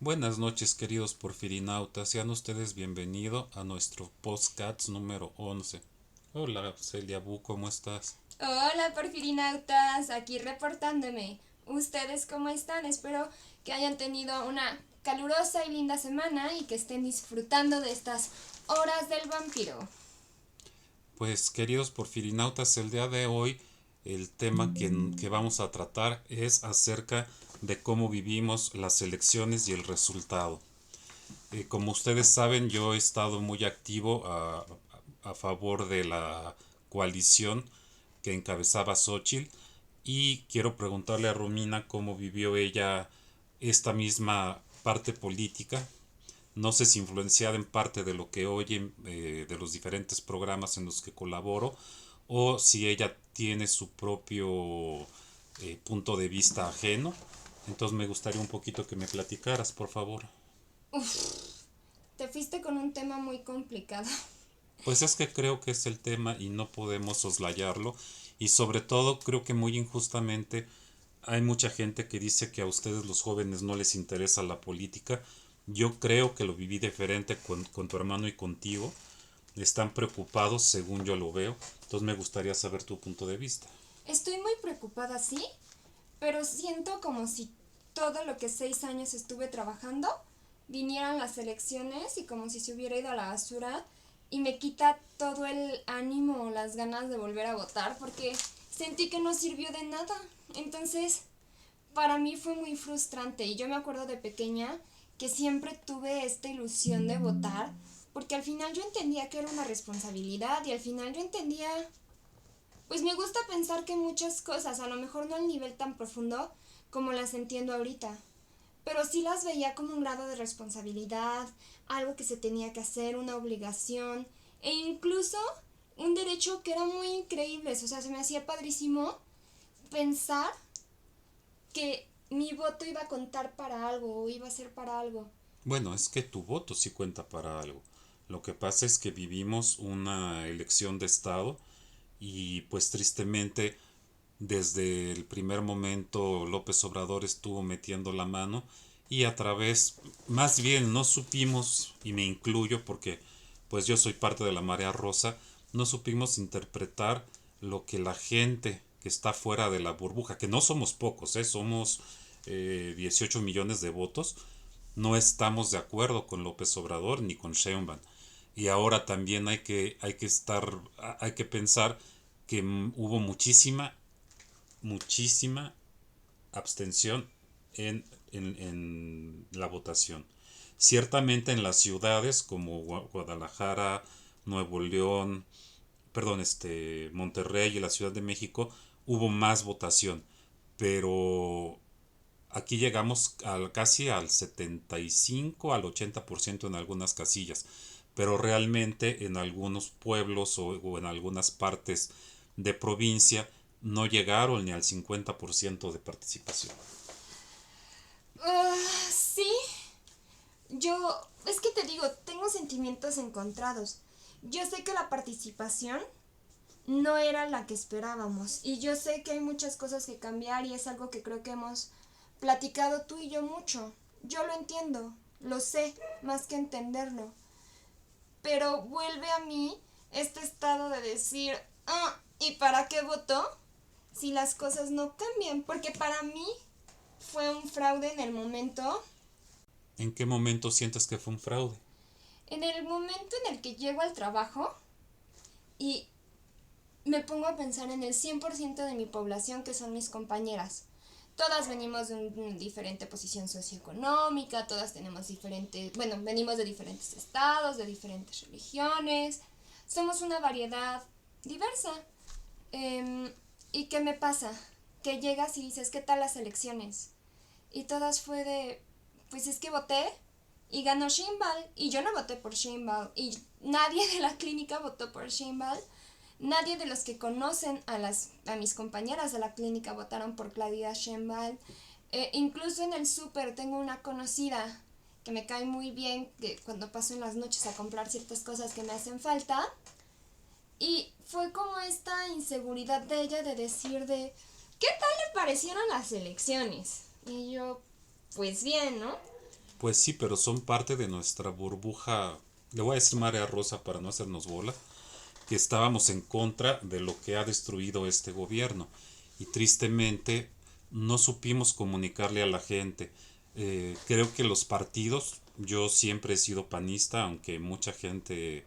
Buenas noches, queridos porfirinautas. Sean ustedes bienvenidos a nuestro podcast número 11. Hola, Celia Bu, ¿cómo estás? Hola porfirinautas, aquí reportándome. ¿Ustedes cómo están? Espero que hayan tenido una calurosa y linda semana y que estén disfrutando de estas horas del vampiro. Pues, queridos porfirinautas, el día de hoy el tema que vamos a tratar es acerca de cómo vivimos las elecciones y el resultado. Como ustedes saben, yo he estado muy activo a favor de la coalición que encabezaba Xochitl y quiero preguntarle a Romina cómo vivió ella esta misma parte política. No sé si influenciada en parte de lo que oye de los diferentes programas en los que colaboro o si ella tiene su propio punto de vista ajeno. Entonces me gustaría un poquito que me platicaras, por favor. Te fuiste con un tema muy complicado. Pues es que creo que es el tema y no podemos soslayarlo. Y sobre todo creo que muy injustamente hay mucha gente que dice que a ustedes los jóvenes no les interesa la política. Yo creo que lo viví diferente con tu hermano y contigo. Están preocupados según yo lo veo. Entonces me gustaría saber tu punto de vista. Estoy muy preocupada, sí, pero siento como si todo lo que 6 años estuve trabajando vinieran las elecciones y como si se hubiera ido a la basura y me quita todo el ánimo o las ganas de volver a votar porque sentí que no sirvió de nada. Entonces, para mí fue muy frustrante y yo me acuerdo de pequeña que siempre tuve esta ilusión de votar porque al final yo entendía que era una responsabilidad y al final yo entendía, pues me gusta pensar que muchas cosas, a lo mejor no al nivel tan profundo como las entiendo ahorita, pero sí las veía como un grado de responsabilidad, algo que se tenía que hacer, una obligación e incluso un derecho que era muy increíble. O sea, se me hacía padrísimo pensar que mi voto iba a contar para algo o iba a ser para algo. Bueno, es que tu voto sí cuenta para algo. Lo que pasa es que vivimos una elección de Estado y pues tristemente desde el primer momento López Obrador estuvo metiendo la mano y a través, más bien no supimos, y me incluyo porque pues yo soy parte de la marea rosa, no supimos interpretar lo que la gente que está fuera de la burbuja, que no somos pocos, somos 18 millones de votos, no estamos de acuerdo con López Obrador ni con Sheinbaum. Y ahora también hay que pensar que hubo muchísima abstención en la votación. Ciertamente en las ciudades como Guadalajara, Nuevo León, perdón, Monterrey y la Ciudad de México hubo más votación, pero aquí llegamos casi al 75 al 80% en algunas casillas, pero realmente en algunos pueblos o en algunas partes de provincia no llegaron ni al 50% de participación. Sí, yo, es que te digo, tengo sentimientos encontrados. Yo sé que la participación no era la que esperábamos y yo sé que hay muchas cosas que cambiar y es algo que creo que hemos platicado tú y yo mucho. Yo lo entiendo, lo sé, más que entenderlo. Pero vuelve a mí este estado de decir, ¿y para qué votó si las cosas no cambian? Porque para mí fue un fraude en el momento. ¿En qué momento sientes que fue un fraude? En el momento en el que llego al trabajo y me pongo a pensar en el 100% de mi población que son mis compañeras. Todas venimos de una diferente posición socioeconómica, todas tenemos diferentes, bueno, venimos de diferentes estados, de diferentes religiones, somos una variedad diversa. ¿Y qué me pasa? Que llegas y dices, ¿qué tal las elecciones? Y todas fue de, pues es que voté y ganó Sheinbaum y yo no voté por Sheinbaum y nadie de la clínica votó por Sheinbaum. Nadie de los que conocen a mis compañeras de la clínica votaron por Claudia Sheinbaum. Incluso en el súper tengo una conocida que me cae muy bien, que cuando paso en las noches a comprar ciertas cosas que me hacen falta. Y fue como esta inseguridad de ella de decir de, ¿qué tal le parecieron las elecciones? Y yo, pues bien, ¿no? Pues sí, pero son parte de nuestra burbuja, le voy a decir marea rosa para no hacernos bola, que estábamos en contra de lo que ha destruido este gobierno. Y tristemente no supimos comunicarle a la gente. Creo que los partidos, yo siempre he sido panista, aunque mucha gente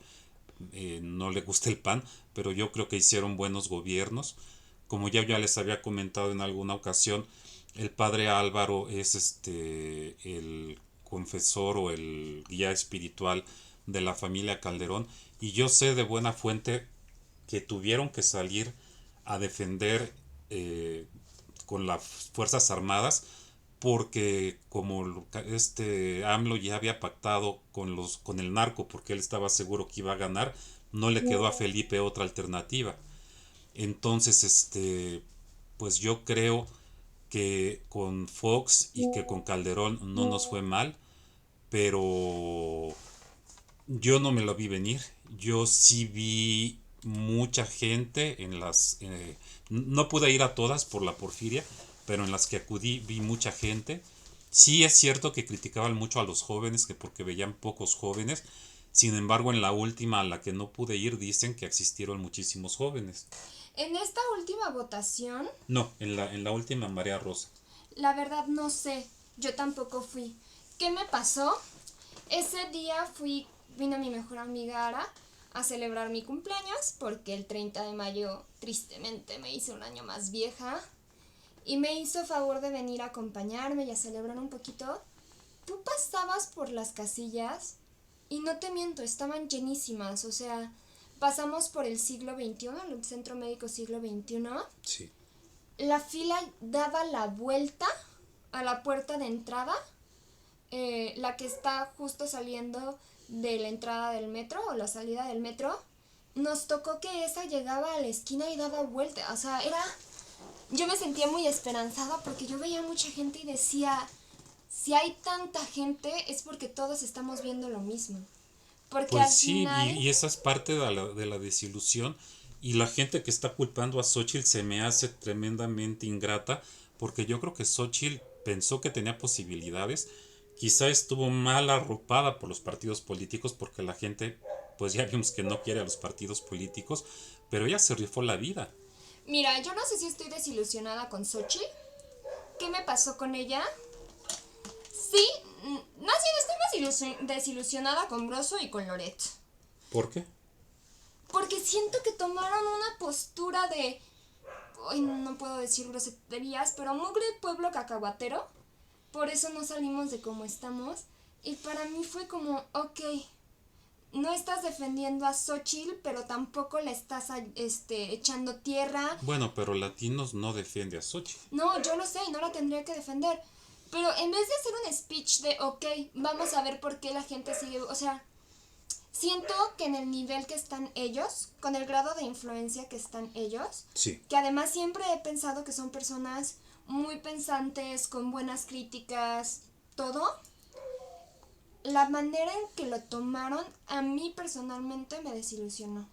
no le gusta el PAN, pero yo creo que hicieron buenos gobiernos. Como ya les había comentado en alguna ocasión, el padre Álvaro es el confesor o el guía espiritual de la familia Calderón, y yo sé de buena fuente que tuvieron que salir a defender con las Fuerzas Armadas, porque como AMLO ya había pactado con el narco, porque él estaba seguro que iba a ganar, no le quedó a Felipe otra alternativa. Entonces, pues yo creo que con Fox y que con Calderón no nos fue mal, pero yo no me lo vi venir. Yo sí vi mucha gente en las... no pude ir a todas por la porfiria, pero en las que acudí vi mucha gente. Sí es cierto que criticaban mucho a los jóvenes, que porque veían pocos jóvenes. Sin embargo, en la última a la que no pude ir dicen que existieron muchísimos jóvenes. En esta última votación, No, en la última María Rosa. la verdad no sé, yo tampoco fui. ¿Qué me pasó? Ese día vino mi mejor amiga Ara a celebrar mi cumpleaños porque el 30 de mayo tristemente me hice un año más vieja y me hizo favor de venir a acompañarme y a celebrar un poquito. Tú pasabas por las casillas y no te miento, estaban llenísimas, o sea, pasamos por el siglo XXI, el Centro Médico Siglo XXI. Sí. La fila daba la vuelta a la puerta de entrada, la que está justo saliendo de la entrada del metro o la salida del metro. Nos tocó que esa llegaba a la esquina y daba vuelta, o sea, yo me sentía muy esperanzada porque yo veía mucha gente y decía, si hay tanta gente es porque todos estamos viendo lo mismo. Porque Pues al sí, final, y esa es parte de la desilusión. Y la gente que está culpando a Xochitl se me hace tremendamente ingrata, porque yo creo que Xochitl pensó que tenía posibilidades. Quizá estuvo mal arropada por los partidos políticos, porque la gente, pues ya vimos que no quiere a los partidos políticos, pero ella se rifó la vida. mira, yo no sé si estoy desilusionada con Sochi. ¿Qué me pasó con ella? Sí, más bien estoy más desilusionada con Broso y con Loret. ¿Por qué? Porque siento que tomaron una postura de... Ay, no puedo decir groserías, pero mugre pueblo cacahuatero. Por eso no salimos de como estamos. Y para mí fue como, ok, no estás defendiendo a Xochitl, pero tampoco la estás echando tierra. Bueno, pero Latinos no defiende a Xochitl. No, yo lo sé y no la tendría que defender. Pero en vez de hacer un speech de, ok, vamos a ver por qué la gente sigue... O sea, siento que en el nivel que están ellos, con el grado de influencia que están ellos, Sí. que además siempre he pensado que son personas muy pensantes, con buenas críticas, todo, la manera en que lo tomaron a mí personalmente me desilusionó.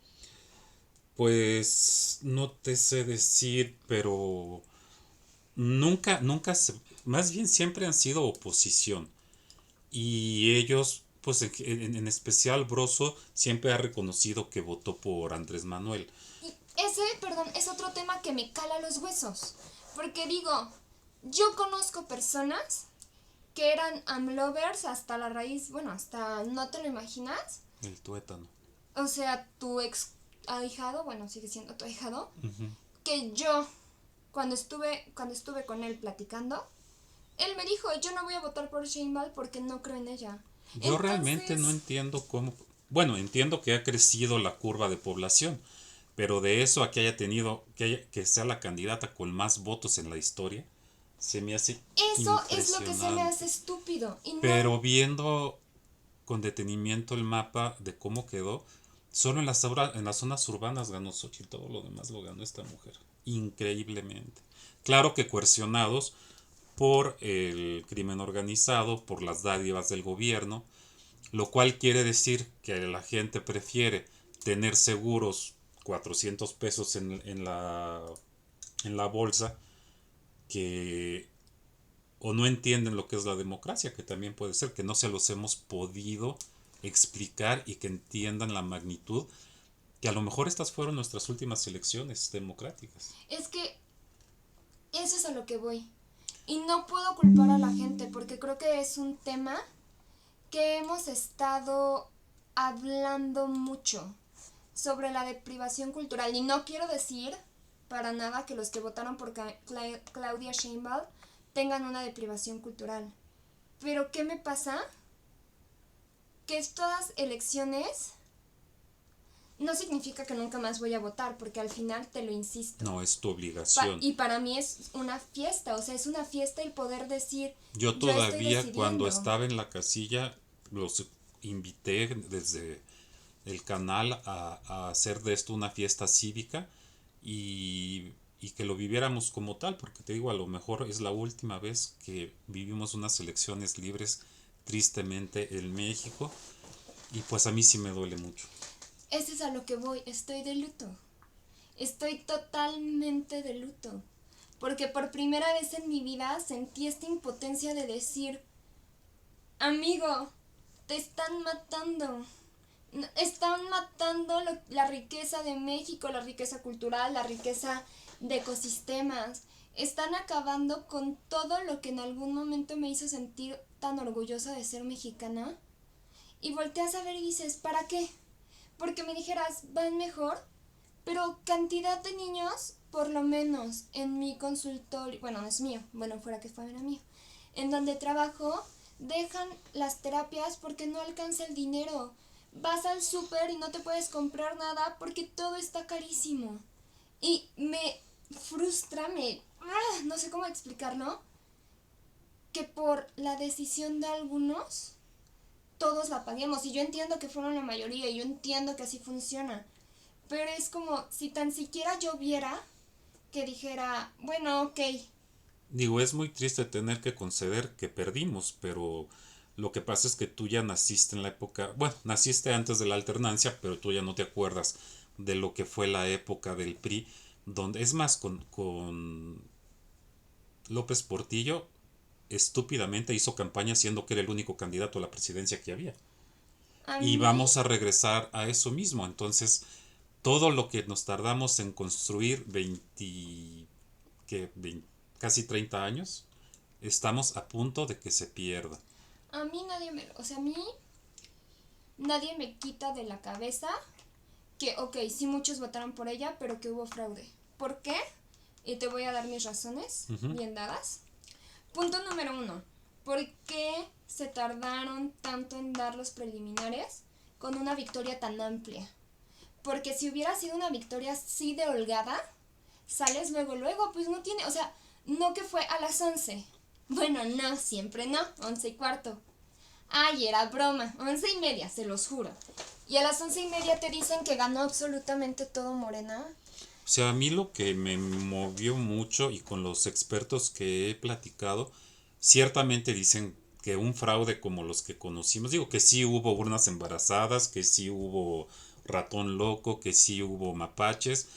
Pues no te sé decir, pero nunca más bien siempre han sido oposición. Y ellos, pues en especial Broso, siempre ha reconocido que votó por Andrés Manuel. Y ese, perdón, es otro tema que me cala los huesos. Porque digo, yo conozco personas que eran amlovers hasta la raíz, bueno, hasta no te lo imaginas. El tuétano. O sea, tu ex ahijado, bueno, sigue siendo tu ahijado, Ujú. que yo, cuando estuve con él platicando, él me dijo, yo no voy a votar por Sheinbaum porque no creo en ella. Yo realmente no Entonces, entiendo cómo... Bueno, entiendo que ha crecido la curva de población, pero de eso a que haya tenido, que sea la candidata con más votos en la historia, se me hace eso es lo que se me hace impresionante. estúpido. Y no, Pero viendo con detenimiento el mapa de cómo quedó, solo en las zonas urbanas ganó Xochitl, todo lo demás lo ganó esta mujer. Increíblemente. Claro que coercionados por el crimen organizado, por las dádivas del gobierno, lo cual quiere decir que la gente prefiere tener seguros 400 pesos en la bolsa que o no entienden lo que es la democracia, que también puede ser que no se los hemos podido explicar y que entiendan la magnitud, que a lo mejor estas fueron nuestras últimas elecciones democráticas. Es que eso es a lo que voy. Y no puedo culpar a la gente porque creo que es un tema que hemos estado hablando mucho sobre la deprivación cultural. Y no quiero decir para nada que los que votaron por Claudia Sheinbaum tengan una deprivación cultural. Pero ¿qué me pasa? Que estas elecciones no significa que nunca más voy a votar, porque al final te lo insisto. No, es tu obligación. Y para mí es una fiesta, o sea, es una fiesta el poder decir, Yo yo estoy todavía cuando decidiendo. estaba en la casilla los invité desde el canal a hacer de esto una fiesta cívica y que lo viviéramos como tal, porque te digo, a lo mejor es la última vez que vivimos unas elecciones libres tristemente en México y pues a mí sí me duele mucho. Eso es a lo que voy, estoy de luto. Estoy totalmente de luto. Porque por primera vez en mi vida sentí esta impotencia de decir, amigo, te están matando. Están matando la riqueza de México, la riqueza cultural, la riqueza de ecosistemas. Están acabando con todo lo que en algún momento me hizo sentir tan orgullosa de ser mexicana. Y volteas a ver y dices, ¿para qué? Porque me dijeras, van mejor, pero cantidad de niños, por lo menos en mi consultorio, bueno, no es mío, bueno, fuera que fuera mío, en donde trabajo, dejan las terapias porque no alcanza el dinero. Vas al súper y no te puedes comprar nada porque todo está carísimo. Y me frustra, no sé cómo explicarlo, que por la decisión de algunos, todos la paguemos. Y yo entiendo que fueron la mayoría y yo entiendo que así funciona. Pero es como si tan siquiera yo viera que dijera, bueno, ok. Digo, es muy triste tener que conceder que perdimos, pero lo que pasa es que tú ya naciste en la época, bueno, naciste antes de la alternancia, pero tú ya no te acuerdas de lo que fue la época del PRI, donde es más, con López Portillo estúpidamente hizo campaña siendo que era el único candidato a la presidencia que había. A Y mí, vamos a regresar a eso mismo. Entonces, todo lo que nos tardamos en construir 20, que 20 casi 30 años, estamos a punto de que se pierda. a mí nadie me, o sea, a mí nadie me quita de la cabeza que, ok, sí muchos votaron por ella, pero que hubo fraude. ¿Por qué? Y te voy a dar mis razones Ujú. bien dadas. Punto número 1. ¿Por qué se tardaron tanto en dar los preliminares con una victoria tan amplia? Porque si hubiera sido una victoria así de holgada, sales luego, luego, pues no tiene, o sea, no que fue a las 11. Bueno, no, siempre no, 11:15. Ay, era broma, 11:30, se los juro. Y a las 11:30 te dicen que ganó absolutamente todo Morena. O sea, a mí lo que me movió mucho y con los expertos que he platicado, ciertamente dicen que un fraude como los que conocimos, digo que sí hubo urnas embarazadas, que sí hubo ratón loco, que sí hubo mapaches,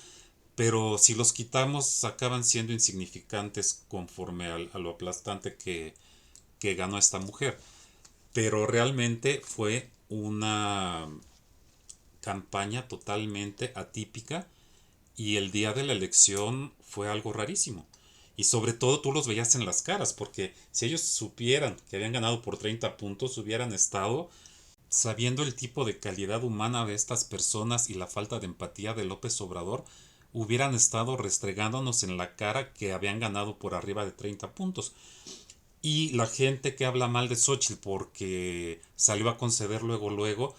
pero si los quitamos acaban siendo insignificantes conforme a lo aplastante que ganó esta mujer. Pero realmente fue una campaña totalmente atípica y el día de la elección fue algo rarísimo. Y sobre todo tú los veías en las caras, porque si ellos supieran que habían ganado por 30 puntos, hubieran estado sabiendo el tipo de calidad humana de estas personas y la falta de empatía de López Obrador, hubieran estado restregándonos en la cara que habían ganado por arriba de 30 puntos. Y la gente que habla mal de Xochitl porque salió a conceder luego, luego,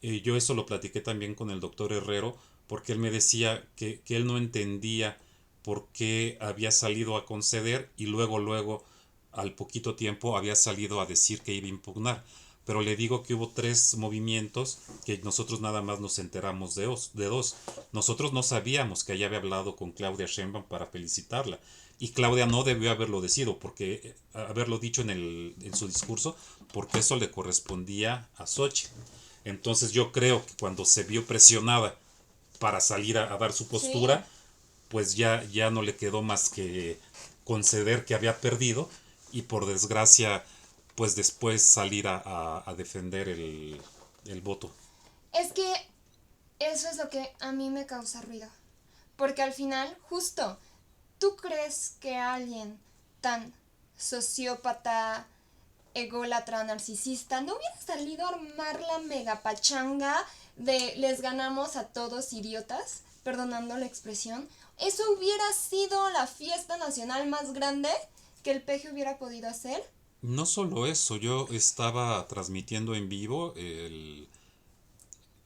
yo eso lo platiqué también con el doctor Herrero, porque él me decía que él no entendía por qué había salido a conceder y luego, luego, al poquito tiempo, había salido a decir que iba a impugnar. Pero le digo que hubo tres movimientos que nosotros nada más nos enteramos de dos. Nosotros no sabíamos que ella había hablado con Claudia Sheinbaum para felicitarla. Y Claudia no debió haberlo decidido, porque haberlo dicho en su discurso, porque eso le correspondía a Xochitl. Entonces yo creo que cuando se vio presionada para salir a dar su Sí. postura, pues ya no le quedó más que conceder que había perdido y por desgracia, pues después salir a defender el voto. Es que eso es lo que a mí me causa ruido. Porque al final, justo, ¿tú crees que alguien tan sociópata, ególatra, narcisista, no hubiera salido a armar la mega pachanga de les ganamos a todos idiotas? Perdonando la expresión. Eso hubiera sido la fiesta nacional más grande que el peje hubiera podido hacer. No solo eso, yo estaba transmitiendo en vivo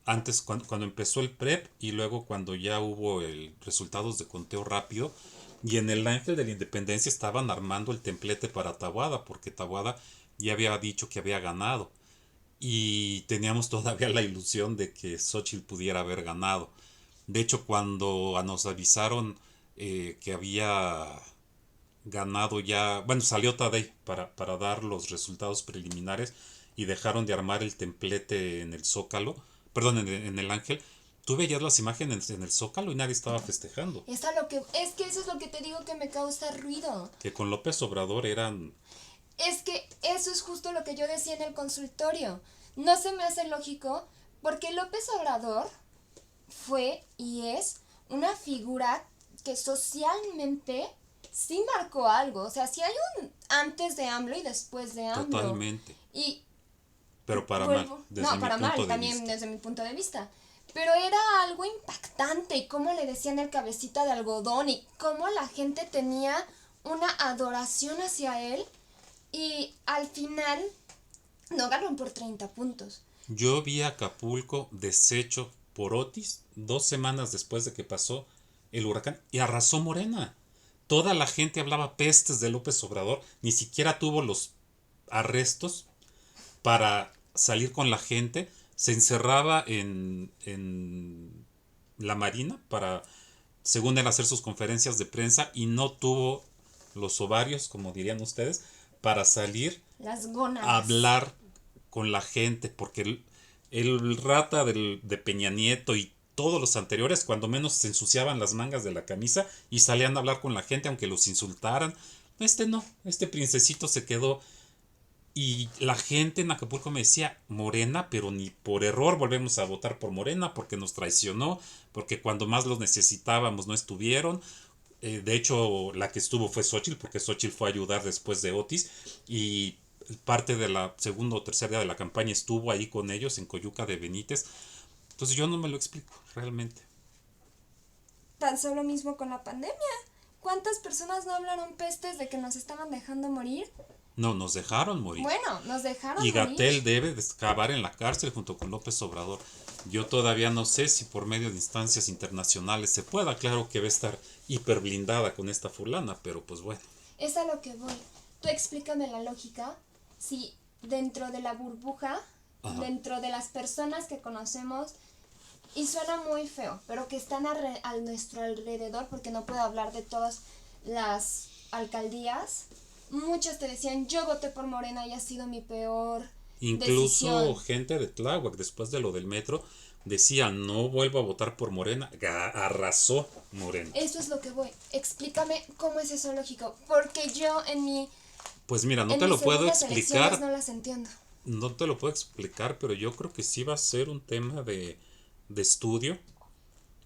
antes cuando empezó el prep y luego cuando ya hubo resultados de conteo rápido y en el Ángel de la Independencia estaban armando el templete para Tabuada porque Tabuada ya había dicho que había ganado y teníamos todavía la ilusión de que Xochitl pudiera haber ganado. De hecho, cuando nos avisaron que había ganado ya, bueno, salió Tadei para dar los resultados preliminares y dejaron de armar el templete en el Zócalo, perdón, en el Ángel. Tú veías las imágenes en el Zócalo y nadie estaba festejando. Es que eso es lo que te digo que me causa ruido. Que con López Obrador eran... Es que eso es justo lo que yo decía en el consultorio. No se me hace lógico porque López Obrador fue y es una figura que socialmente sí marcó algo. O sea, sí hay un antes de AMLO y después de AMLO. Totalmente. Y pero para vuelvo, mal, desde no, mi para mal, punto de también vista. desde mi punto de vista. Pero era algo impactante y cómo le decían el cabecita de algodón y cómo la gente tenía una adoración hacia él y al final no ganó por 30 puntos. Yo vi a Acapulco deshecho por Otis 2 semanas después de que pasó el huracán y arrasó Morena. Toda la gente hablaba pestes de López Obrador, ni siquiera tuvo los arrestos para salir con la gente, se encerraba en la Marina para, según él, hacer sus conferencias de prensa y no tuvo los ovarios, como dirían ustedes, para salir Las a gónadas. hablar con la gente, porque el rata de Peña Nieto y todos los anteriores, cuando menos se ensuciaban las mangas de la camisa y salían a hablar con la gente aunque los insultaran. Este no, este princesito se quedó y la gente en Acapulco me decía Morena, pero ni por error volvemos a votar por Morena porque nos traicionó, porque cuando más los necesitábamos no estuvieron. De hecho, la que estuvo fue Xochitl, porque Xochitl fue a ayudar después de Otis y parte de la segunda o tercera día de la campaña estuvo ahí con ellos en Coyuca de Benítez. Entonces yo no me lo explico realmente. Tan solo mismo con la pandemia. ¿Cuántas personas no hablaron pestes de que nos estaban dejando morir? No, nos dejaron morir. Bueno, nos dejaron Y morir. Gatel debe de acabar en la cárcel junto con López Obrador. Yo todavía no sé si por medio de instancias internacionales se pueda. Claro que va a estar hiper blindada con esta fulana, pero pues bueno. Es a lo que voy. Tú explícame la lógica. Si dentro de la burbuja, Ajá. dentro de las personas que conocemos, y suena muy feo, pero que están a nuestro alrededor, porque no puedo hablar de todas las alcaldías, muchos te decían, yo voté por Morena y ha sido mi peor Incluso decisión. gente de Tláhuac, después de lo del metro, decía, no vuelvo a votar por Morena. Arrasó Morena. Eso es lo que voy. Explícame cómo es eso lógico, porque yo Pues mira, no en te mis lo puedo segundas elecciones explicar, no las entiendo. no te lo puedo explicar, pero yo creo que sí va a ser un tema de estudio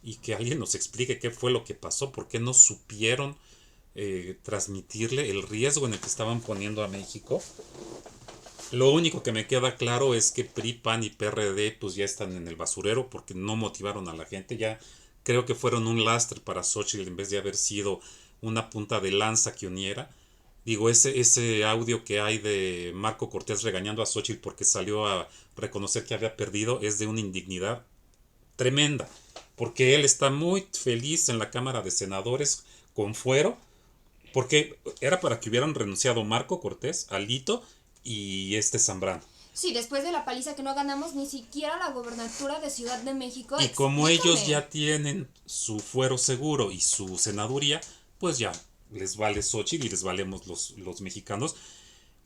y que alguien nos explique qué fue lo que pasó, por qué no supieron transmitirle el riesgo en el que estaban poniendo a México. Lo único que me queda claro es que PRI, PAN y PRD pues ya están en el basurero porque no motivaron a la gente. Ya creo que fueron un lastre para Xochitl en vez de haber sido una punta de lanza que uniera. Digo, ese audio que hay de Marco Cortés regañando a Xochitl porque salió a reconocer que había perdido es de una indignidad tremenda. Porque él está muy feliz en la Cámara de Senadores con fuero porque era para que hubieran renunciado Marco Cortés, Alito y este Zambrano. Sí, después de la paliza que no ganamos ni siquiera la gobernatura de Ciudad de México, Y como ellos explícame. ya tienen su fuero seguro y su senaduría, pues ya les vale Xochitl y les valemos los mexicanos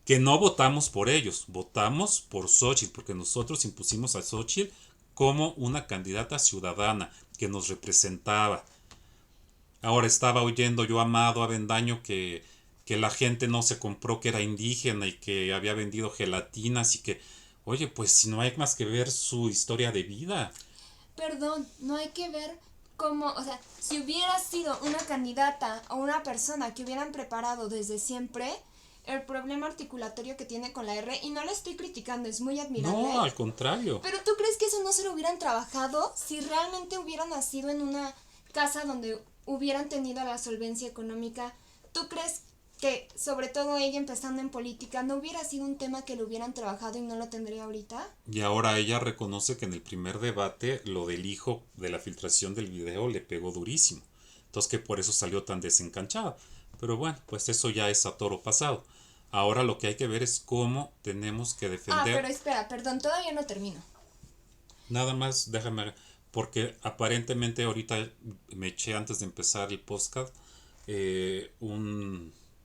que no votamos por ellos, votamos por Xochitl, porque nosotros impusimos a Xochitl como una candidata ciudadana que nos representaba. Ahora estaba oyendo yo a Amado Avendaño que que la gente no se compró que era indígena y que había vendido gelatinas y que, oye, pues si no hay más que ver su historia de vida. Perdón, no hay que ver cómo, o sea, si hubiera sido una candidata o una persona que hubieran preparado desde siempre, el problema articulatorio que tiene con la R, y no la estoy criticando, es muy admirable, No, al contrario. pero ¿tú crees que eso no se lo hubieran trabajado si realmente hubieran nacido en una casa donde hubieran tenido la solvencia económica? ¿Tú crees que, sobre todo ella empezando en política, no hubiera sido un tema que lo hubieran trabajado y no lo tendría ahorita? Y ahora ella reconoce que en el primer debate lo del hijo de la filtración del video le pegó durísimo. Entonces que por eso salió tan desencanchada. Pero bueno, pues eso ya es a toro pasado. Ahora lo que hay que ver es cómo tenemos que Ah, pero defender. espera, perdón, todavía no termino. Nada más, déjame, porque aparentemente ahorita me eché antes de empezar el podcast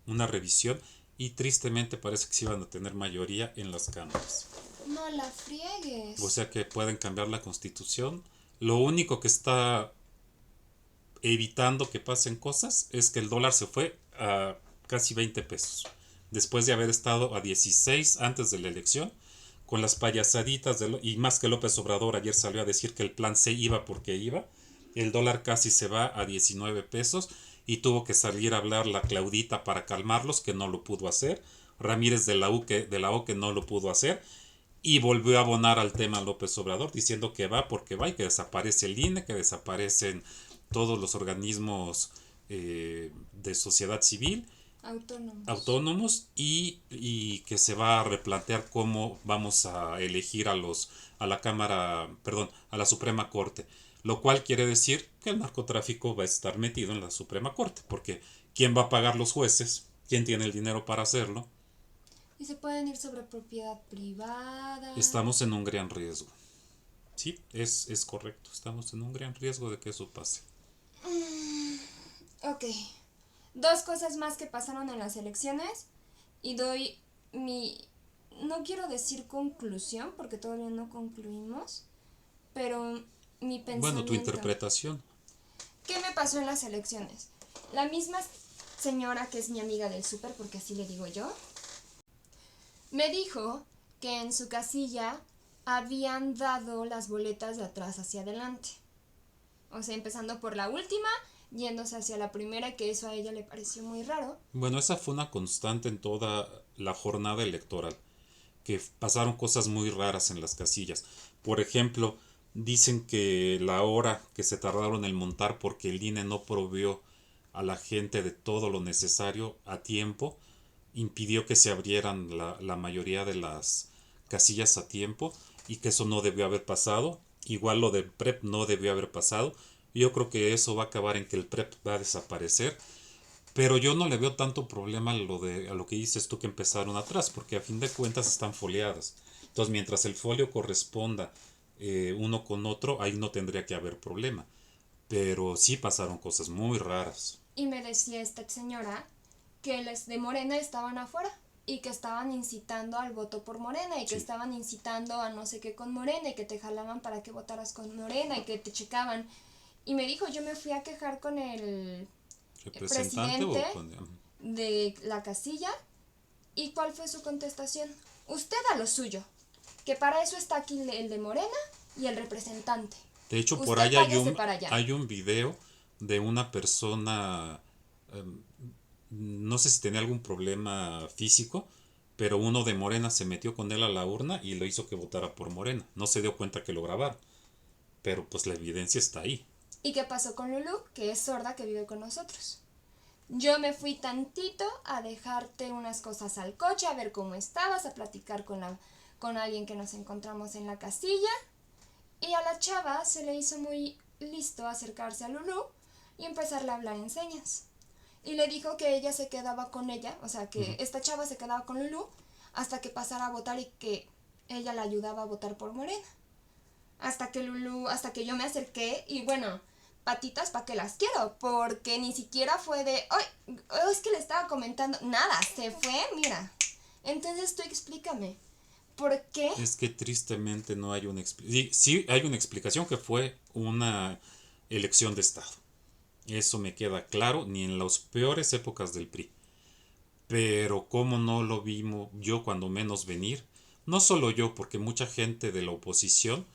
una revisión y tristemente parece que sí van a tener mayoría en las cámaras. No la O friegues. sea que pueden cambiar la constitución. Lo único que está evitando que pasen cosas es que el dólar se fue a casi 20 pesos. Después de haber estado a 16 antes de la elección, con las payasaditas y más que López Obrador ayer salió a decir que el plan se iba porque iba, el dólar casi se va a 19 pesos y tuvo que salir a hablar la Claudita para calmarlos, que no lo pudo hacer, Ramírez de la O que no lo pudo hacer, y volvió a abonar al tema López Obrador diciendo que va porque va y que desaparece el INE, que desaparecen todos los organismos de sociedad civil Autónomos. autónomos y que se va a replantear cómo vamos a elegir a la Cámara, perdón, a la Suprema Corte, lo cual quiere decir que el narcotráfico va a estar metido en la Suprema Corte, porque ¿quién va a pagar los jueces? ¿Quién tiene el dinero para hacerlo? Y se pueden ir sobre propiedad privada. Estamos en un gran riesgo. Sí, es correcto, estamos en un gran riesgo de que eso pase. Ok. Dos cosas más que pasaron en las elecciones y doy mi... No quiero decir conclusión porque todavía no concluimos, pero mi Bueno, tu pensamiento. interpretación. ¿Qué me pasó en las elecciones? La misma señora que es mi amiga del súper, porque así le digo yo, me dijo que en su casilla habían dado las boletas de atrás hacia adelante. O sea, empezando por la última, yéndose hacia la primera, que eso a ella le pareció muy raro. Bueno, esa fue una constante en toda la jornada electoral, que pasaron cosas muy raras en las casillas. Por ejemplo, dicen que la hora que se tardaron en montar porque el INE no proveó a la gente de todo lo necesario a tiempo, impidió que se abrieran la mayoría de las casillas a tiempo y que eso no debió haber pasado. Igual lo del PREP no debió haber pasado. Yo creo que eso va a acabar en que el PREP va a desaparecer, pero yo no le veo tanto problema a lo que dices tú que empezaron atrás, porque a fin de cuentas están foliadas. Entonces, mientras el folio corresponda uno con otro, ahí no tendría que haber problema. Pero sí pasaron cosas muy raras. Y me decía esta señora que los de Morena estaban afuera y que estaban incitando al voto por Morena y que Sí. estaban incitando a no sé qué con Morena y que te jalaban para que votaras con Morena y que te checaban. Y me dijo, yo me fui a quejar con el ¿Representante presidente o con...? de la casilla. ¿Y cuál fue su contestación? Usted a lo suyo, que para eso está aquí el de Morena y el representante. De hecho, por Usted ahí váyase para allá. hay un video de una persona, em, no sé si tenía algún problema físico, pero uno de Morena se metió con él a la urna y lo hizo que votara por Morena. No se dio cuenta que lo grabaron, pero pues la evidencia está ahí. ¿Y qué pasó con Lulu, que es sorda, que vive con nosotros? Yo me fui tantito a dejarte unas cosas al coche, a ver cómo estabas, a platicar con alguien que nos encontramos en la casilla. Y a la chava se le hizo muy listo acercarse a Lulu y empezarle a hablar en señas. Y le dijo que ella se quedaba con ella, o sea, que Ujú. esta chava se quedaba con Lulu hasta que pasara a votar y que ella la ayudaba a votar por Morena. Hasta que yo me acerqué y bueno, patitas para que las quiero, porque ni siquiera fue de, ay, es que le estaba comentando, nada, se fue, mira. Entonces tú explícame, ¿por qué? Es que tristemente no hay una explicación. Sí, hay una explicación que fue una elección de Estado. Eso me queda claro, ni en las peores épocas del PRI. pero cómo no lo vimos yo cuando menos venir. No solo yo, porque mucha gente de la oposición,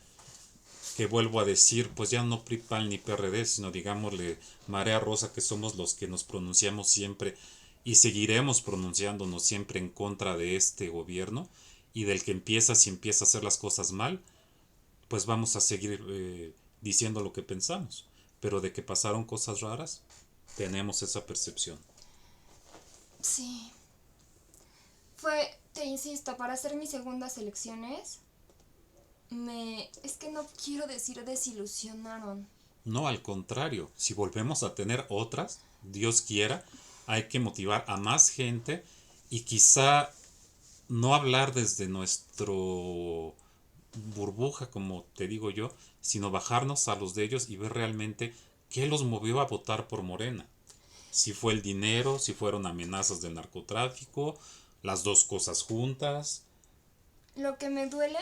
que vuelvo a decir, pues ya no PRI, PAN ni PRD, sino digámosle Marea Rosa, que somos los que nos pronunciamos siempre y seguiremos pronunciándonos siempre en contra de este gobierno y del que empieza, si empieza a hacer las cosas mal, pues vamos a seguir diciendo lo que pensamos. Pero de que pasaron cosas raras, tenemos esa percepción. Sí. Te insisto, para hacer mis segundas elecciones, es que no quiero decir desilusionaron. No, al contrario, si volvemos a tener otras, Dios quiera, hay que motivar a más gente y quizá no hablar desde nuestro burbuja, como te digo yo, sino bajarnos a los de ellos y ver realmente qué los movió a votar por Morena. Si fue el dinero, si fueron amenazas del narcotráfico, las dos cosas juntas. Lo que me duele,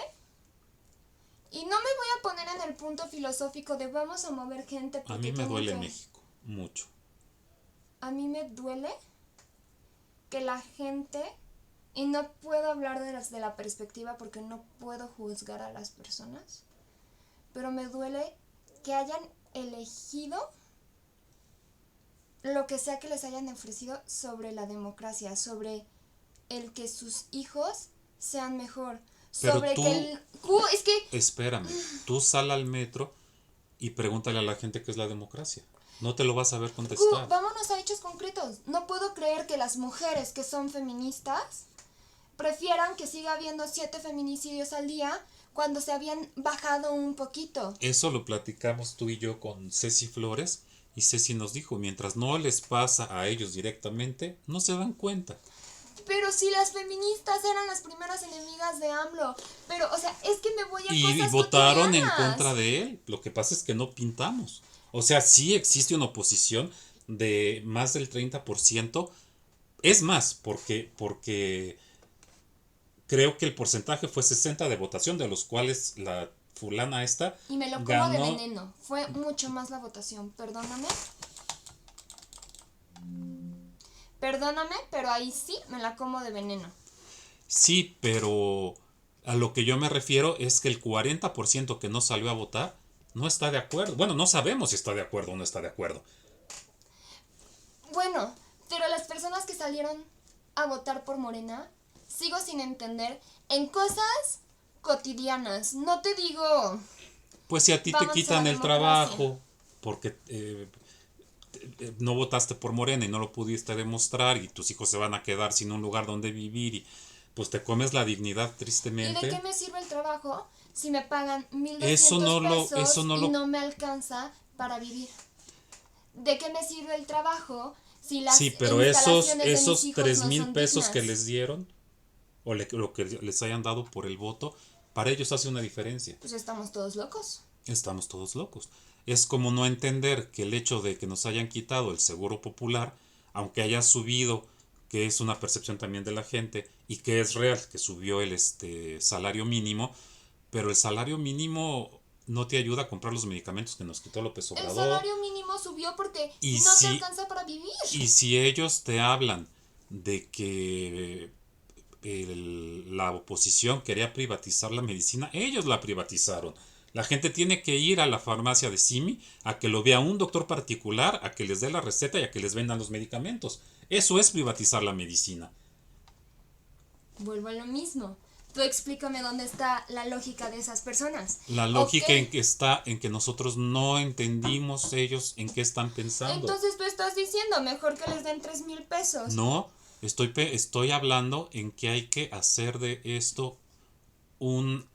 y no me voy a poner en el punto filosófico de vamos a mover gente porque A mí me duele México, mucho. A mí me duele que la gente, y no puedo hablar de la perspectiva porque no puedo juzgar a las personas, pero me duele que hayan elegido lo que sea que les hayan ofrecido sobre la democracia, sobre el que sus hijos sean mejor, Pero sobre tú, que es que espérame, tú sal al metro y pregúntale a la gente qué es la democracia. No te lo vas a ver contestar. vámonos a hechos concretos. No puedo creer que las mujeres que son feministas prefieran que siga habiendo 7 feminicidios al día cuando se habían bajado un poquito. Eso lo platicamos tú y yo con Ceci Flores y Ceci nos dijo, mientras no les pasa a ellos directamente, no se dan cuenta. Pero si las feministas eran las primeras enemigas de AMLO. Pero, o sea, es que me voy a cosas Y votaron en cotidianas. contra de él. Lo que pasa es que no pintamos. O sea, sí existe una oposición de más del 30%. Es más, porque creo que el porcentaje fue 60 de votación, de los cuales la fulana esta Y me lo como de veneno. Fue mucho más la votación. Perdóname, pero ahí sí me la como de veneno. Sí, pero a lo que yo me refiero es que el 40% que no salió a votar no está de acuerdo. Bueno, no sabemos si está de acuerdo o no está de acuerdo. Bueno, pero las personas que salieron a votar por Morena, sigo sin entender en cosas cotidianas. No te digo... Pues si a ti te Vamos a quitan la el democracia. trabajo porque no votaste por Morena y no lo pudiste demostrar y tus hijos se van a quedar sin un lugar donde vivir y pues te comes la dignidad ¿Y tristemente. de qué me sirve el trabajo si me pagan 1,200 Eso no pesos y lo... no me alcanza para vivir? ¿De qué me sirve el trabajo si las Sí, pero esos, instalaciones de mis esos hijos 3,000 no son pesos que dignas? les dieron o lo que les hayan dado por el voto, para ellos hace una diferencia. Pues estamos todos locos. Estamos todos locos. Es como no entender que el hecho de que nos hayan quitado el seguro popular, aunque haya subido, que es una percepción también de la gente y que es real, que subió el salario mínimo, pero el salario mínimo no te ayuda a comprar los medicamentos que nos quitó López El Obrador. salario mínimo subió porque Y no te si, alcanza para vivir. y si ellos te hablan de que la oposición quería privatizar la medicina, ellos la privatizaron. La gente tiene que ir a la farmacia de Simi a que lo vea un doctor particular, a que les dé la receta y a que les vendan los medicamentos. Eso es privatizar la medicina. Vuelvo a lo mismo. Tú explícame dónde está la lógica de esas personas. La lógica Ok. en que está en que nosotros no entendimos ellos en qué están pensando. Entonces tú estás diciendo mejor que les den 3,000 pesos. No, estoy hablando en que hay que hacer de esto un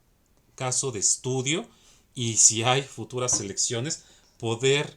caso de estudio y si hay futuras elecciones, poder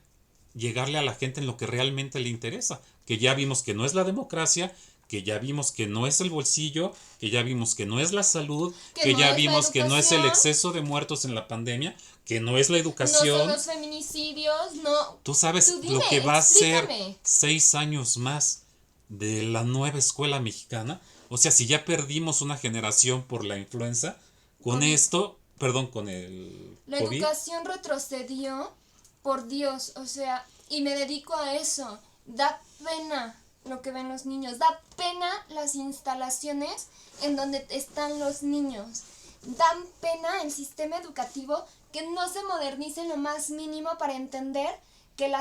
llegarle a la gente en lo que realmente le interesa. Que ya vimos que no es la democracia, que ya vimos que no es el bolsillo, que ya vimos que no es la salud, que no ya es la vimos que no es el educación, exceso de muertos en la pandemia, que no es la no educación. son los feminicidios, no. Tú sabes Tú dime, lo que va a ser explícame. 6 años más de la nueva escuela mexicana. O sea, si ya perdimos una generación por la influenza, con COVID. esto, perdón, con el La COVID, educación retrocedió, por Dios, o sea, y me dedico a eso. Da pena lo que ven los niños. Da pena las instalaciones en donde están los niños. Dan pena el sistema educativo que no se modernice en lo más mínimo para entender que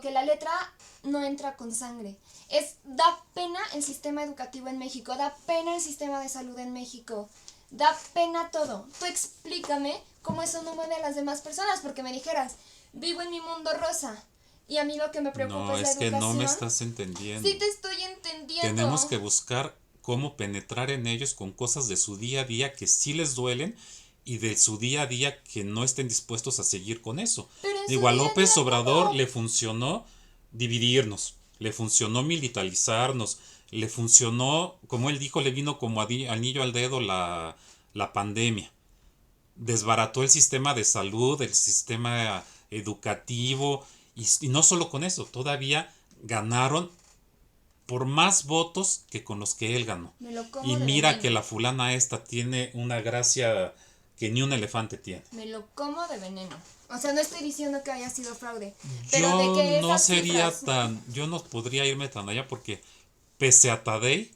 que la letra no entra con sangre. Da pena el sistema educativo en México, da pena el sistema de salud en México, da pena todo. Tú explícame cómo eso no mueve a las demás personas, porque me dijeras, vivo en mi mundo rosa y a mí lo que me preocupa No, es la es que no me educación. estás entendiendo. Sí te estoy entendiendo. Tenemos que buscar cómo penetrar en ellos con cosas de su día a día que sí les duelen y de su día a día que no estén dispuestos a seguir con eso. Pero en su Digo, a día a día López Obrador no. le funcionó dividirnos, le funcionó militarizarnos, le funcionó, como él dijo, le vino como anillo al dedo la pandemia. Desbarató el sistema de salud, el sistema educativo, y no solo con eso, todavía ganaron por más votos que con los que él ganó. Me lo como Y de mira que veneno. la fulana esta tiene una gracia que ni un elefante tiene. Me lo como de veneno. O sea, no estoy diciendo que haya sido fraude, pero de Yo que no esas sería cifras... yo no podría irme tan allá porque pese a Tadei,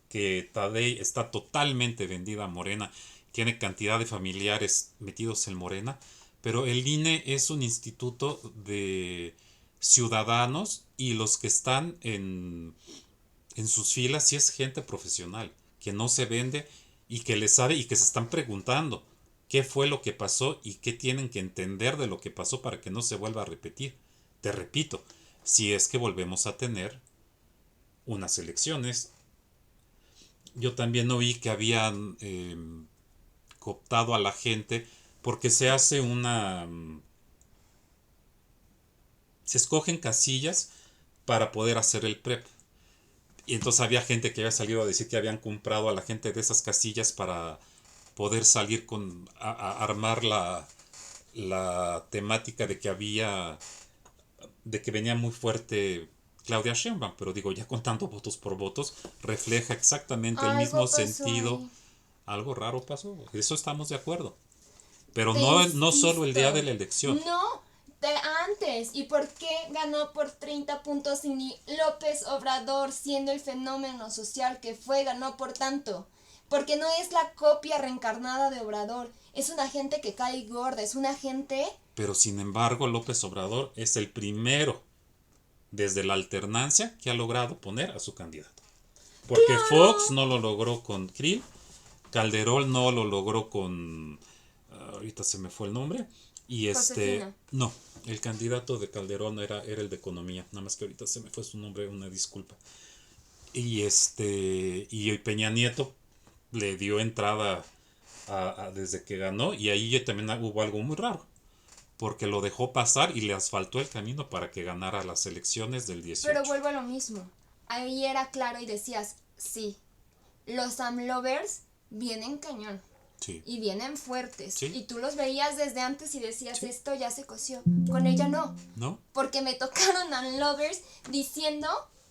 que Tadei está totalmente vendida a Morena, tiene cantidad de familiares metidos en Morena, pero el INE es un instituto de ciudadanos y los que están en sus filas sí es gente profesional, que no se vende y que le sabe y que se están preguntando qué fue lo que pasó y qué tienen que entender de lo que pasó para que no se vuelva a repetir. Te repito, si es que volvemos a tener unas elecciones. Yo también oí que habían cooptado a la gente porque se hace se escogen casillas para poder hacer el PREP. Y entonces había gente que había salido a decir que habían comprado a la gente de esas casillas para poder salir a armar la temática de que venía muy fuerte Claudia Sheinbaum, pero digo, ya contando votos por votos, refleja exactamente el mismo Algo pasó sentido. ahí. Algo raro pasó, eso estamos de acuerdo. Pero Te no solo el día de insisto. la elección. No, de antes. ¿Y por qué ganó por 30 puntos y ni López Obrador, siendo el fenómeno social que fue, ganó por tanto? Porque no es la copia reencarnada de Obrador. Es una gente que cae gorda. Es una gente... Pero sin embargo, López Obrador es el primero desde la alternancia que ha logrado poner a su candidato. Porque Fox ¡Claro! no lo logró con Krill, Calderón no lo logró con... ahorita se me fue el nombre. Y Josefina. no, el candidato de Calderón era el de Economía, nada más que ahorita se me fue su nombre, una disculpa. Y Peña Nieto le dio entrada desde que ganó y ahí también hubo algo muy raro, porque lo dejó pasar y le asfaltó el camino para que ganara las elecciones del Pero 18. vuelvo a lo mismo. Ahí era claro y decías, sí, los AMLovers vienen cañón. Sí, Y vienen fuertes. sí, Y tú los veías desde antes y decías, sí, esto ya se coció. Con ella no. ¿no? Porque me tocaron AMLovers diciendo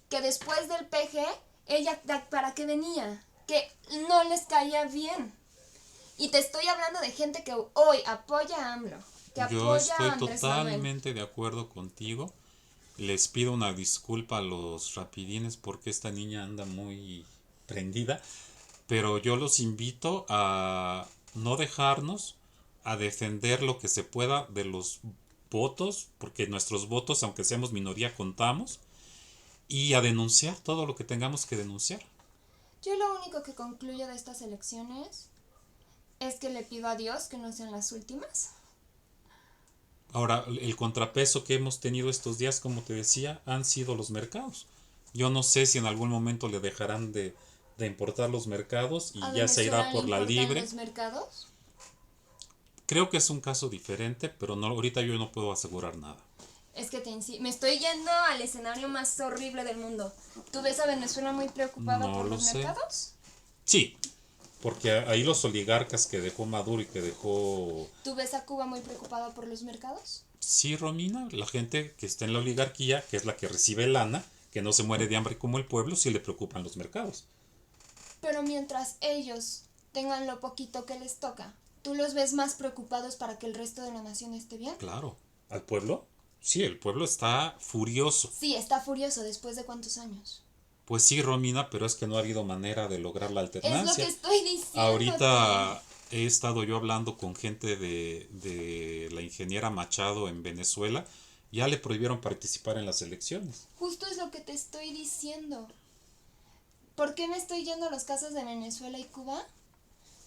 que después del PG, ella para qué venía. Que no les caía bien. Y te estoy hablando de gente que hoy apoya a AMLO. Que Yo apoya estoy a Andrés Manuel. totalmente de acuerdo contigo. Les pido una disculpa a los rapidines porque esta niña anda muy prendida, pero yo los invito a no dejarnos, a defender lo que se pueda de los votos, porque nuestros votos, aunque seamos minoría, contamos, y a denunciar todo lo que tengamos que denunciar. Yo lo único que concluyo de estas elecciones es que le pido a Dios que no sean las últimas. Ahora, el contrapeso que hemos tenido estos días, como te decía, han sido los mercados. Yo no sé si en algún momento le dejarán de importar los mercados y ¿A ya se Venezuela irá le por la importan libre. los mercados? Creo que es un caso diferente, pero no, ahorita yo no puedo asegurar nada. Es que me estoy yendo al escenario más horrible del mundo. ¿Tú ves a Venezuela muy preocupada No por lo los sé. mercados? Sí, porque ahí los oligarcas que dejó Maduro y que dejó... ¿Tú ves a Cuba muy preocupada por los mercados? Sí, Romina, la gente que está en la oligarquía, que es la que recibe lana, que no se muere de hambre como el pueblo, sí le preocupan los mercados. Pero mientras ellos tengan lo poquito que les toca, ¿tú los ves más preocupados para que el resto de la nación esté bien? Claro, al pueblo. Sí, el pueblo está furioso. Sí, está furioso después de cuántos años. Pues sí, Romina, pero es que no ha habido manera de lograr la Es lo que alternancia. estoy diciéndote. Ahorita he estado yo hablando con gente de la ingeniera Machado en Venezuela. Ya le prohibieron participar en las elecciones. Justo es lo que te estoy diciendo. ¿Por qué me estoy yendo a los casos de Venezuela y Cuba?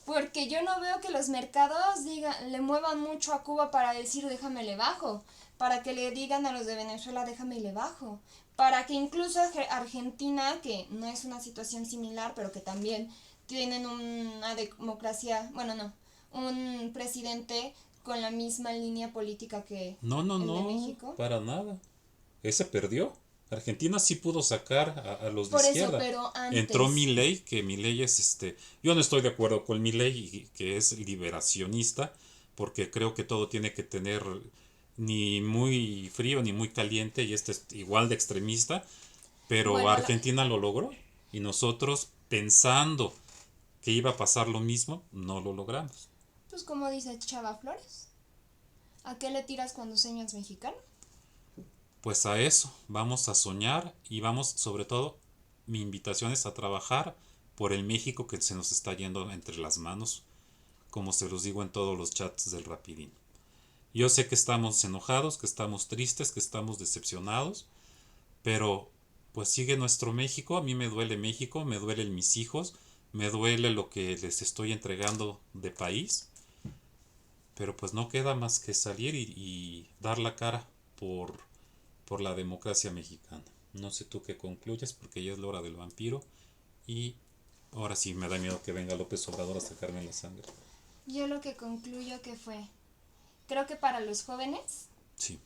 Porque yo no veo que los mercados le muevan mucho a Cuba para decir déjame le bajo, para que le digan a los de Venezuela déjame le bajo, para que incluso Argentina, que no es una situación similar, pero que también tienen una democracia, bueno, no, un presidente con la misma línea política que No, no, el de no, México. para nada. Ese perdió. Argentina sí pudo sacar a los de Por eso, izquierda. pero Entró antes. Milei, que Milei es yo no estoy de acuerdo con Milei, que es liberacionista, porque creo que todo tiene que tener ni muy frío ni muy caliente, y este es igual de extremista, pero Bueno, Argentina lo logró. Y nosotros, pensando que iba a pasar lo mismo, no lo logramos. pues como dice Chava Flores, ¿a qué le tiras cuando señas mexicano? Pues a eso, vamos a soñar y vamos, sobre todo, mi invitación es a trabajar por el México que se nos está yendo entre las manos, como se los digo en todos los chats del Rapidín. Yo sé que estamos enojados, que estamos tristes, que estamos decepcionados, pero pues sigue nuestro México. A mí me duele México, me duelen mis hijos, me duele lo que les estoy entregando de país, pero pues no queda más que salir y dar la cara por, por la democracia mexicana. No sé tú qué concluyes, porque ya es la hora del vampiro y ahora sí me da miedo que venga López Obrador a sacarme la sangre. Yo lo que concluyo que fue, creo que para los jóvenes, Sí.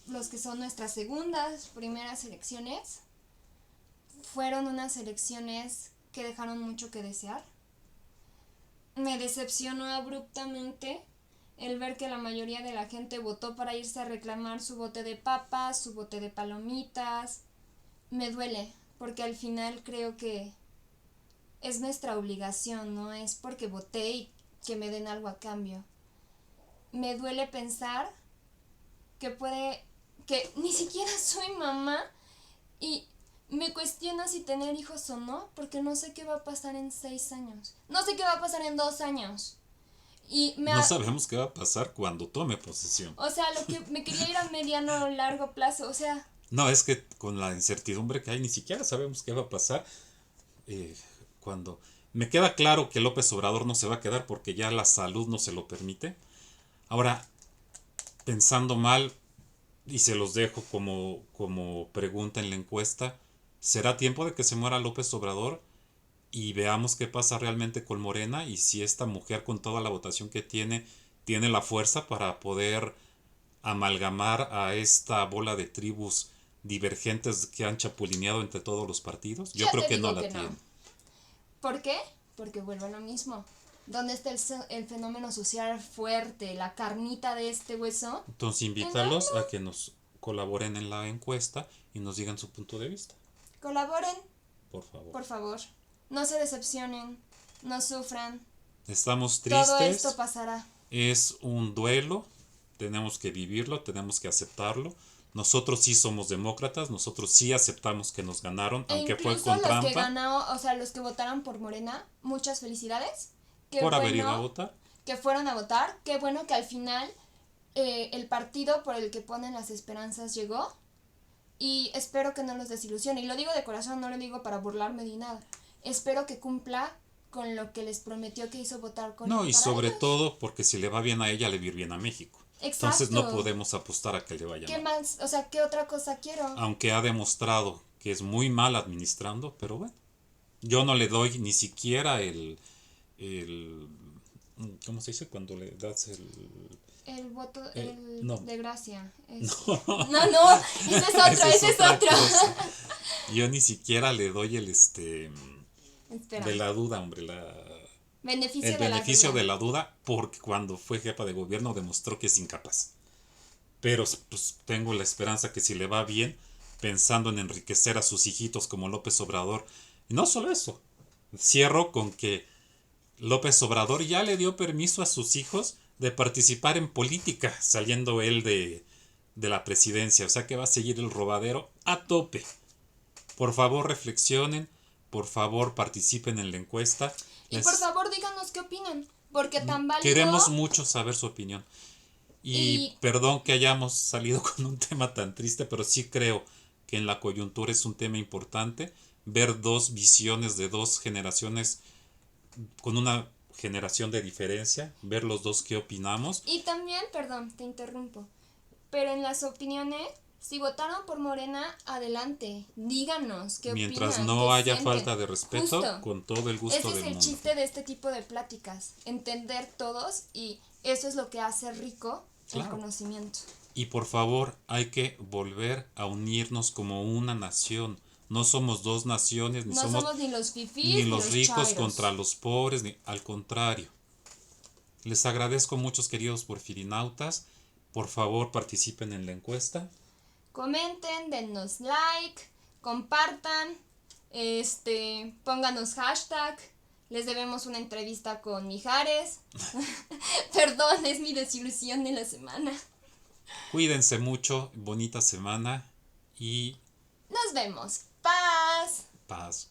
los que son nuestras segundas, primeras elecciones, fueron unas elecciones que dejaron mucho que desear. Me decepcionó abruptamente el ver que la mayoría de la gente votó para irse a reclamar su bote de papas, su bote de palomitas. Me duele, porque al final creo que es nuestra obligación, no es porque voté y que me den algo a cambio. Me duele pensar que ni siquiera soy mamá y me cuestiono si tener hijos o no, porque no sé qué va a pasar en 6 años, no sé qué va a pasar en 2 años. No sabemos qué va a pasar cuando tome posesión. O sea, lo que me quería ir a mediano o largo plazo, o sea, No, es que con la incertidumbre que hay, ni siquiera sabemos qué va a pasar eh, cuando... Me queda claro que López Obrador no se va a quedar porque ya la salud no se lo permite. Ahora, pensando mal, y se los dejo como pregunta en la encuesta, ¿será tiempo de que se muera López Obrador y veamos qué pasa realmente con Morena y si esta mujer con toda la votación que tiene la fuerza para poder amalgamar a esta bola de tribus divergentes que han chapulineado entre todos los partidos? Yo ya creo te que no digo la que no. tiene. ¿Por qué? Porque vuelvo a lo mismo. ¿Dónde está el fenómeno social fuerte, la carnita de este hueso? Entonces En AMLO. invítalos a que nos colaboren en la encuesta y nos digan su punto de vista, Colaboren, por favor. por favor. No se decepcionen, no sufran. Estamos Todo esto tristes, pasará. es un duelo, tenemos que vivirlo, tenemos que aceptarlo. Nosotros sí somos demócratas, nosotros sí aceptamos que nos ganaron, E aunque fue incluso con los que trampa, ganaron, o sea, los que votaron por Morena, muchas felicidades. Qué por haber ido a bueno votar. que fueron a votar. Qué bueno que al final el partido por el que ponen las esperanzas llegó. Y espero que no los desilusione. Y lo digo de corazón, no lo digo para burlarme ni nada. Espero que cumpla con lo que les prometió que hizo votar con No, él y para sobre ellos. todo porque si le va bien a ella, le va a ir bien a México. Entonces no Exacto. podemos apostar a que le vaya ¿Qué mal. más? O sea, ¿qué otra cosa quiero? Aunque ha demostrado que es muy mal administrando, pero bueno, yo no le doy ni siquiera el ¿cómo se dice cuando le das el El voto, no, el de gracia. no, No, no, ese es otro, esa es ese es otra otro. cosa. Yo ni siquiera le doy Espera. de la duda, hombre, el Beneficio de la beneficio duda. de la duda, porque cuando fue jefa de gobierno demostró que es incapaz. Pero pues tengo la esperanza que si le va bien, pensando en enriquecer a sus hijitos como López Obrador, y no solo eso, cierro con que López Obrador ya le dio permiso a sus hijos de participar en política, saliendo él de la presidencia, o sea que va a seguir el robadero a tope. Por favor, reflexionen, por favor, participen en la encuesta. Y por favor díganos qué opinan, porque tan válido. Queremos mucho saber su opinión. Y perdón que hayamos salido con un tema tan triste, pero sí creo que en la coyuntura es un tema importante ver dos visiones de dos generaciones con una generación de diferencia, ver los dos qué opinamos. Y también, perdón, te interrumpo, pero en las opiniones, si votaron por Morena, adelante, díganos qué Mientras opinan, no qué haya sienten. falta de respeto, Justo. con todo el gusto Ese es del el mundo. chiste de este tipo de pláticas, entender todos, y eso es lo que hace rico el conocimiento. Y por favor, hay que volver a unirnos como una nación. No somos dos naciones, No somos ni los fifís ni los ricos chairos. contra los pobres, al contrario. Les agradezco muchos, queridos porfirinautas. Por favor, participen en la encuesta. Comenten, dennos like, compartan, pónganos hashtag. Les debemos una entrevista con Mijares. Perdón, es mi desilusión de la semana. Cuídense mucho, bonita semana y nos vemos. Paz. Paz.